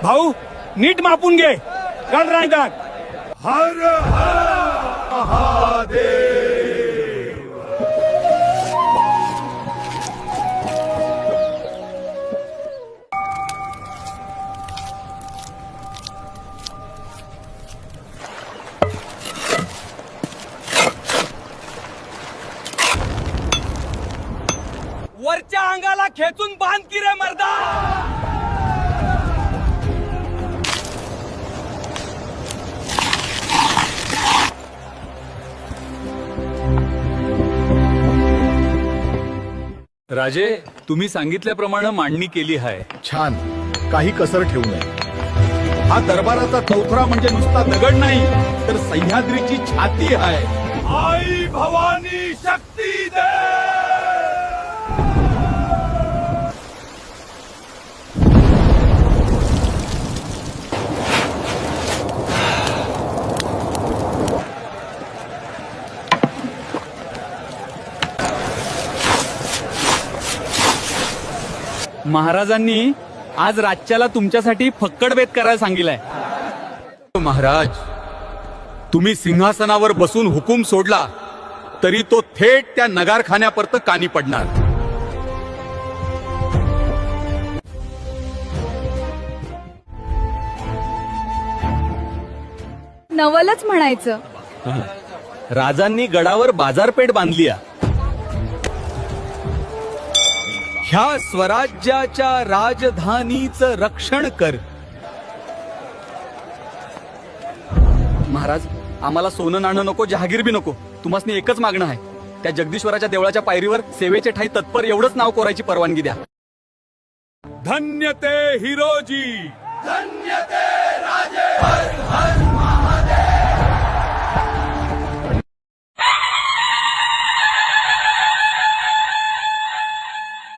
भाऊ नीट मापून घे. गण रायगड. हर हर महादेव. वरच्या अंगाला खेचून बांध की रे मर्दा. राजे, तुम्ही सांगितल्याप्रमाणे मांडणी केली आहे. छान, काही कसर ठेवू नये. हा दरबाराचा चौथरा म्हणजे नुसता दगड नाही तर सह्याद्रीची छाती आहे. आई भवानी शक्ती दे. महाराजांनी आज राज्याला तुमच्यासाठी फक्कड बेत करायला सांगितलाय. महाराज, तुम्ही सिंहासनावर बसून हुकूम सोडला तरी तो थेट त्या नगारखान्यापर्यंत कानी पडणार. नवलच म्हणायचं. राजांनी गडावर बाजारपेठ बांधली आहे. ह्या स्वराज्याच्या राजधानीचं रक्षण कर. महाराज, आम्हाला सोनं नाणं नको, जहागीर बी नको. तुम्हाला एकच मागणं आहे, त्या जगदीश्वराच्या देवळाच्या पायरीवर सेवेचे ठाई तत्पर एवढंच नाव कोरायची परवानगी द्या. धन्य ते हिरोजी. धन्य ते राजे. हर हर